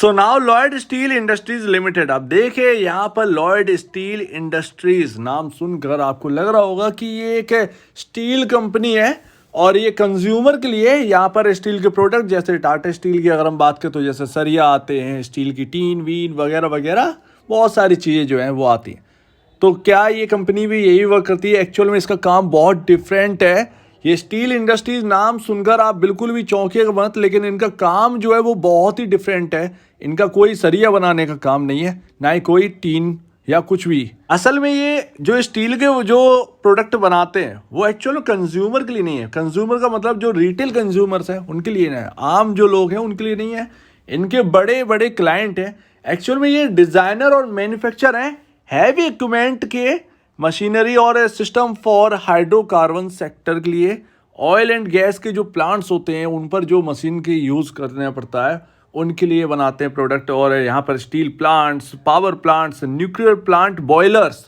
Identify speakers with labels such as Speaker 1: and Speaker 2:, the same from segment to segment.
Speaker 1: So now Lloyd steel industries limited. अब देखिए यहाँ पर लॉयड स्टील इंडस्ट्रीज नाम सुनकर आपको लग रहा होगा कि ये एक स्टील कंपनी है और ये कंज्यूमर के लिए यहाँ पर स्टील के प्रोडक्ट जैसे टाटा स्टील की अगर हम बात करें तो जैसे सरिया आते हैं, स्टील की टीन वीन वगैरह वगैरह बहुत सारी चीज़ें जो हैं वो आती हैं। तो क्या ये कंपनी भी यही वर्क करती है? एक्चुअल में इसका काम बहुत डिफरेंट है। ये स्टील इंडस्ट्रीज नाम सुनकर आप बिल्कुल भी चौंकिएगा मत, लेकिन इनका काम जो है वो बहुत ही डिफरेंट है। इनका कोई सरिया बनाने का काम नहीं है, ना ही कोई टीन या कुछ भी। असल में ये जो स्टील के जो प्रोडक्ट बनाते हैं वो एक्चुअल में कंज्यूमर के लिए नहीं है। कंज्यूमर का मतलब जो रिटेल कंज्यूमर्स हैं उनके लिए नहीं है, आम जो लोग हैं उनके लिए नहीं है। इनके बड़े बड़े क्लाइंट हैं। एक्चुअल में ये डिज़ाइनर और मैन्युफैक्चर हैं हैवी इक्विपमेंट के, मशीनरी और सिस्टम फॉर हाइड्रोकार्बन सेक्टर के लिए। ऑयल एंड गैस के जो प्लांट्स होते हैं उन पर जो मशीन के यूज़ करना पड़ता है उनके लिए बनाते हैं प्रोडक्ट। और यहाँ पर steel plants, power plants, nuclear plant, boilers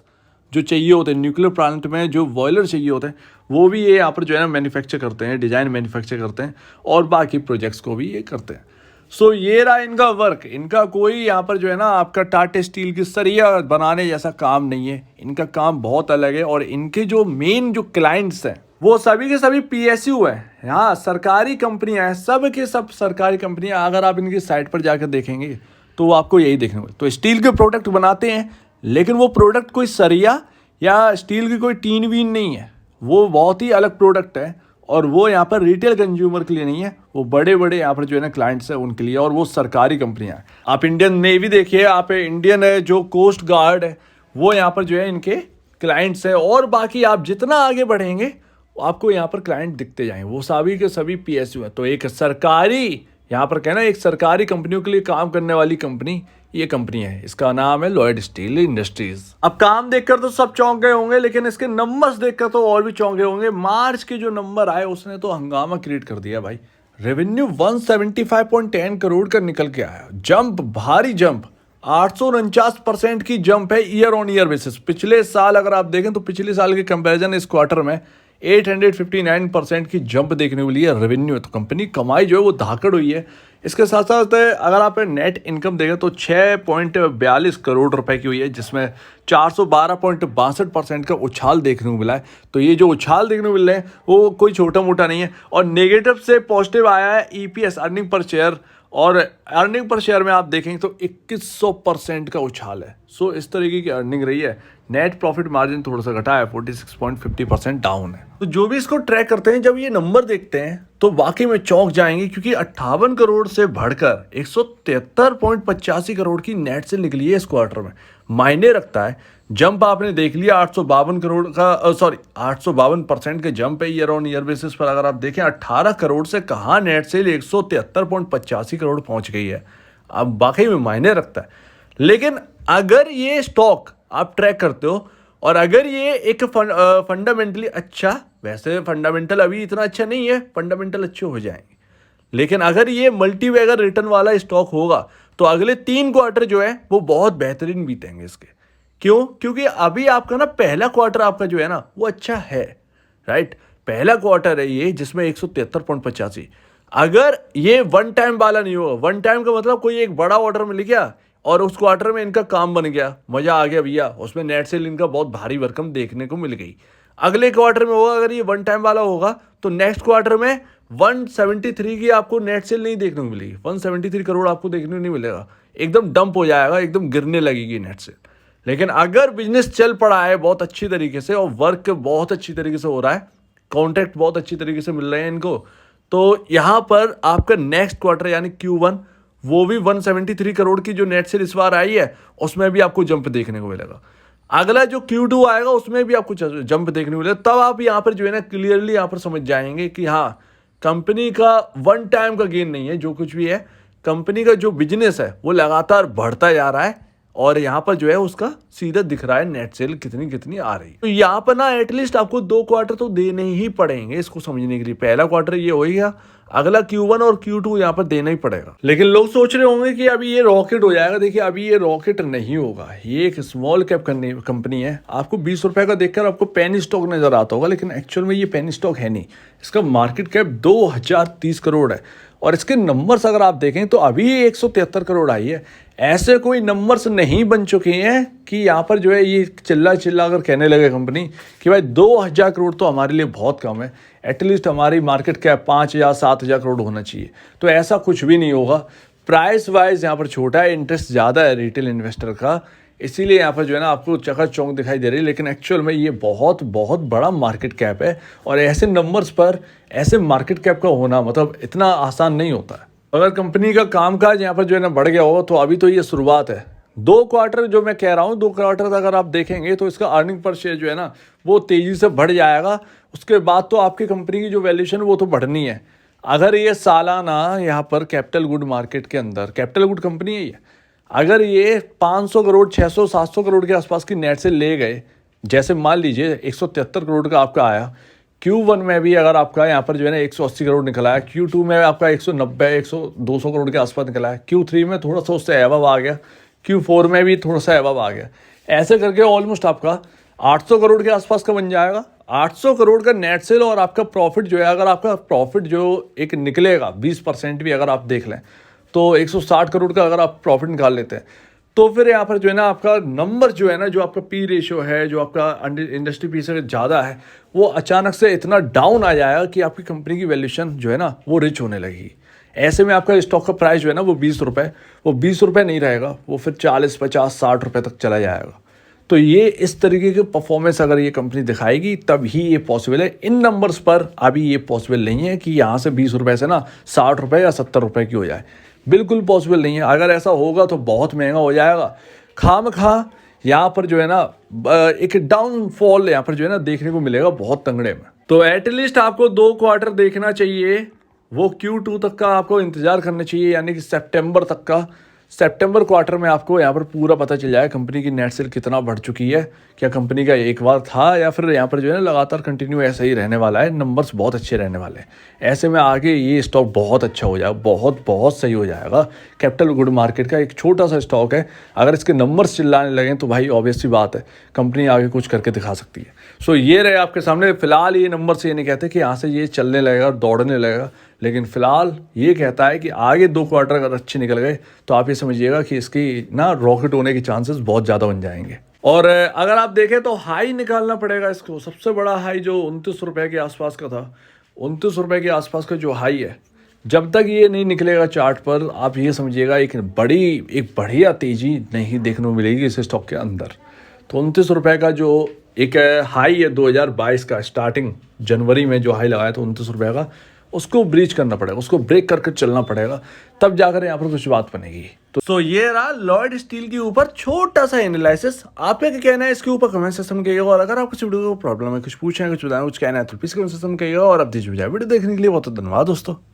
Speaker 1: जो चाहिए होते हैं, न्यूक्लियर प्लांट में जो बॉयलर चाहिए होते हैं वो भी ये यहाँ पर जो है ना मैन्युफैक्चर करते हैं, डिज़ाइन मैन्युफैक्चर करते हैं और बाकी प्रोजेक्ट्स को भी ये करते हैं। सो ये रहा इनका वर्क। इनका कोई यहाँ पर जो है ना आपका टाटा स्टील की सरिया बनाने जैसा काम नहीं है। इनका काम बहुत अलग है और इनके जो मेन जो क्लाइंट्स हैं वो सभी के सभी पीएसयू हैं। हाँ, सरकारी कंपनियां हैं, सब के सब सरकारी कंपनियां। अगर आप इनकी साइट पर जाकर देखेंगे तो आपको यही देखने को। तो स्टील के प्रोडक्ट बनाते हैं लेकिन वो प्रोडक्ट कोई सरिया या स्टील की कोई टीन वीन नहीं है, वो बहुत ही अलग प्रोडक्ट है। और वो यहाँ पर रिटेल कंज्यूमर के लिए नहीं है, वो बड़े बड़े यहाँ पर जो है ना क्लाइंट्स हैं उनके लिए, और वो सरकारी कंपनियां हैं। आप इंडियन नेवी देखिए, आप इंडियन है जो कोस्ट गार्ड है वो यहाँ पर जो है इनके क्लाइंट्स हैं। और बाकी आप जितना आगे बढ़ेंगे आपको यहाँ पर क्लाइंट दिखते जाएंगे, वो सभी के सभी पीएसयू हैं। तो एक सरकारी यहाँ पर कहना एक सरकारी कंपनियों के लिए काम करने वाली कंपनी ये कंपनी है, इसका नाम है लॉयड स्टील इंडस्ट्रीज। अब काम देखकर तो सब चौंक गए होंगे, लेकिन इसके नंबर्स देखकर तो और भी चौंक गए होंगे। मार्च के जो नंबर आए उसने तो हंगामा क्रिएट कर दिया भाई। रेवेन्यू 175.10 करोड़ का निकल के आया। जंप, भारी जंप, 849% की जंप है ईयर ऑन ईयर बेसिस। पिछले साल अगर आप देखें तो पिछले साल के कंपैरिजन इस क्वार्टर में 859% की जंप देखने को मिली है रेवेन्यू। तो कंपनी कमाई जो है वो धाकड़ हुई है। इसके साथ साथ अगर आप नेट इनकम देखें तो 6.42 करोड़ रुपए की हुई है, जिसमें 412.62% का उछाल देखने को मिला है। तो ये जो उछाल देखने को मिल रहे हैं वो कोई छोटा मोटा नहीं है। और नेगेटिव से पॉजिटिव आया है ईपीएस, अर्निंग पर शेयर। और अर्निंग पर शेयर में आप देखेंगे तो 2100% का उछाल है। सो इस तरीके की अर्निंग रही है। नेट प्रॉफिट मार्जिन थोड़ा सा घटा है, 46.50% डाउन है। तो जो भी इसको ट्रैक करते हैं जब ये नंबर देखते हैं तो वाकई में चौंक जाएंगे, क्योंकि 58 करोड़ से बढ़कर 173.85 करोड़ की नेट से निकली है इस क्वार्टर में। मायने रखता है। जंप आपने देख लिया 852 करोड़ का, 852% का जंप है ईयर ऑन ईयर बेसिस पर। अगर आप देखें 18 करोड़ से कहाँ नेट सेल 173.85 करोड़ पहुंच गई है। अब वाकई में मायने रखता है। लेकिन अगर ये स्टॉक आप ट्रैक करते हो और अगर ये एक फंडामेंटली अच्छा, वैसे फंडामेंटल अभी इतना अच्छा नहीं है, फंडामेंटल अच्छे हो जाएंगे, लेकिन अगर ये मल्टीबैगर रिटर्न वाला स्टॉक होगा तो अगले 3 क्वार्टर जो है वो बहुत बेहतरीन बीतेंगे इसके। क्यों? क्योंकि अभी आपका ना पहला क्वार्टर आपका जो है ना वो अच्छा है, राइट। पहला क्वार्टर है ये जिसमें 173.85। अगर ये वन टाइम वाला नहीं होगा, वन टाइम का मतलब कोई एक बड़ा ऑर्डर मिल गया और उस क्वार्टर में इनका काम बन गया, मजा आ गया भैया, उसमें नेट सेल इनका बहुत भारी भरकम देखने को मिल गई। अगले क्वार्टर में होगा, अगर ये वन टाइम वाला होगा तो नेक्स्ट क्वार्टर में 173 की आपको नेट सेल नहीं देखने को मिलेगी। 173 करोड़ आपको देखने को नहीं मिलेगा, एकदम डंप हो जाएगा, एकदम गिरने लगेगी नेट सेल। लेकिन अगर बिजनेस चल पड़ा है बहुत अच्छी तरीके से और वर्क बहुत अच्छी तरीके से हो रहा है, कॉन्ट्रैक्ट बहुत अच्छी तरीके से मिल रहे हैं इनको, तो यहाँ पर आपका नेक्स्ट क्वार्टर यानी Q1 वो भी 173 करोड़ की जो नेट सेल इस बार आई है उसमें भी आपको जंप देखने को मिलेगा। अगला जो Q2 आएगा उसमें भी आपको जंप देखने को मिलेगा। तब आप यहाँ पर जो है ना क्लियरली यहाँ पर समझ जाएंगे कि हाँ, कंपनी का वन टाइम का गेन नहीं है, जो कुछ भी है कंपनी का जो बिजनेस है वो लगातार बढ़ता जा रहा है। और यहाँ पर जो है उसका सीधा दिख रहा है नेट सेल कितनी कितनी आ रही है। तो यहाँ पर ना एटलीस्ट आपको 2 क्वार्टर तो देने ही पड़ेंगे इसको समझने के लिए। पहला क्वार्टर ये हो गया, अगला Q1 और Q2 यहाँ पर देना ही पड़ेगा। लेकिन लोग सोच रहे होंगे कि अभी ये रॉकेट हो जाएगा। देखिए अभी ये रॉकेट नहीं होगा, ये एक स्मॉल कैप कंपनी है। आपको 20 रुपए का देखकर आपको पेनी स्टॉक नजर आता होगा, लेकिन एक्चुअल में ये पेनी स्टॉक है नहीं। इसका मार्केट कैप 2030 करोड़ है और इसके नंबर्स अगर आप देखें तो अभी 173 करोड़ आई है। ऐसे कोई नंबर्स नहीं बन चुके हैं कि यहाँ पर जो है ये चिल्ला अगर कहने लगे कंपनी कि भाई 2000 करोड़ तो हमारे लिए बहुत कम है, एटलीस्ट हमारी मार्केट कैप 5000 7000 करोड़ होना चाहिए। तो ऐसा कुछ भी नहीं होगा। प्राइस वाइज यहाँ पर छोटा है, इंटरेस्ट ज़्यादा है रिटेल इन्वेस्टर का, इसीलिए यहाँ पर जो है ना आपको चकाचौंध दिखाई दे रही है, लेकिन एक्चुअल में ये बहुत बहुत बड़ा मार्केट कैप है। और ऐसे नंबर्स पर ऐसे मार्केट कैप का होना मतलब इतना आसान नहीं होता है। अगर कंपनी का कामकाज यहाँ पर जो है ना बढ़ गया हो तो अभी तो ये शुरुआत है। 2 क्वार्टर जो मैं कह रहा हूँ, 2 क्वार्टर अगर आप देखेंगे तो इसका अर्निंग पर शेयर जो है ना वो तेज़ी से बढ़ जाएगा। उसके बाद तो आपकी कंपनी की जो वैल्यूएशन वो तो बढ़नी है। अगर ये सालाना यहाँ पर कैपिटल गुड मार्केट के अंदर, कैपिटल गुड कंपनी है ये, अगर ये 500 करोड़ 600 700 करोड़ के आसपास की नेट से ले गए, जैसे मान लीजिए 173 करोड़ का आपका आया, Q1 में भी अगर आपका यहाँ पर जो है ना 180 करोड़ निकला है, Q2 में आपका 190 200 करोड़ के आसपास निकला है, Q3 में थोड़ा सा उससे एवब आ गया, Q4 में भी थोड़ा सा एवब आ गया, ऐसे करके ऑलमोस्ट आपका 800 करोड़ के आसपास का बन जाएगा। 800 करोड़ का नेट सेल और आपका प्रॉफिट जो है, अगर आपका प्रॉफिट जो एक निकलेगा 20% भी अगर आप देख लें तो 160 करोड़ का अगर आप प्रॉफिट निकाल लेते हैं तो फिर यहाँ पर जो है ना आपका नंबर जो है ना, जो आपका पी रेशियो है, जो आपका इंडस्ट्री पी से ज़्यादा है, वो अचानक से इतना डाउन आ जाएगा कि आपकी कंपनी की वैल्यूएशन जो है ना वो रिच होने लगेगी। ऐसे में आपका स्टॉक का प्राइस जो है ना वो 20 रुपये, वो 20 रुपये नहीं रहेगा, वो फिर 40 50 60 रुपये तक चला जाएगा। तो ये इस तरीके की परफॉर्मेंस अगर ये कंपनी दिखाएगी तब ही ये पॉसिबल है। इन नंबर्स पर अभी ये पॉसिबल नहीं है कि यहाँ से 20 रुपये से ना 60 रुपये या 70 रुपये की हो जाए, बिल्कुल पॉसिबल नहीं है। अगर ऐसा होगा तो बहुत महंगा हो जाएगा। खामखा यहाँ पर जो है ना एक डाउनफॉल यहाँ पर जो है ना देखने को मिलेगा बहुत तंगड़े में। तो एटलीस्ट आपको 2 क्वार्टर देखना चाहिए, वो Q2 तक का आपको इंतज़ार करना चाहिए, यानी कि सितंबर तक का। सितंबर क्वार्टर में आपको यहाँ पर पूरा पता चल जाए कंपनी की नेट सेल कितना बढ़ चुकी है, क्या कंपनी का एक बार था या फिर यहाँ पर जो है ना लगातार कंटिन्यू ऐसा ही रहने वाला है, नंबर्स बहुत अच्छे रहने वाले हैं। ऐसे में आगे ये स्टॉक बहुत अच्छा हो जाएगा, बहुत बहुत सही हो जाएगा। कैपिटल गुड मार्केट का एक छोटा सा स्टॉक है, अगर इसके नंबर्स चिल्लाने लगें तो भाई ऑब्वियस सी बात है कंपनी आगे कुछ करके दिखा सकती है। सो ये रहे आपके सामने। फिलहाल ये नंबर से ये नहीं कहते कि यहाँ से ये चलने लगेगा, दौड़ने लगेगा, लेकिन फिलहाल ये कहता है कि आगे 2 क्वार्टर अगर अच्छे निकल गए तो आप ये समझिएगा कि इसकी ना रॉकेट होने के चांसेस बहुत ज़्यादा बन जाएंगे। और अगर आप देखें तो हाई निकालना पड़ेगा इसको। सबसे बड़ा हाई जो 29 रुपये के आसपास का था, 29 रुपये के आसपास का जो हाई है, जब तक ये नहीं निकलेगा चार्ट पर आप ये समझिएगा एक बढ़िया तेज़ी नहीं देखने को मिलेगी इस स्टॉक के अंदर। तो 29 रुपये का जो एक हाई है 2022 का, स्टार्टिंग जनवरी में जो हाई लगाया था 29 रुपये का, उसको ब्रीच करना पड़ेगा, उसको ब्रेक करके चलना पड़ेगा, तब जाकर यहाँ पर कुछ बात बनेगी। तो ये रहा लॉयड स्टील के ऊपर छोटा सा एनालिसिस। आपका क्या कहना है इसके ऊपर कमेंट सेक्शन में कहिएगा। और अगर आपको इस वीडियो को प्रॉब्लम है, कुछ पूछना है, कुछ बताना, कुछ कहना है तो प्लीज कमेंट सेक्शन में कहिएगा। और अब दीजिए वीडियो देखने के लिए बहुत धन्यवाद दोस्तों।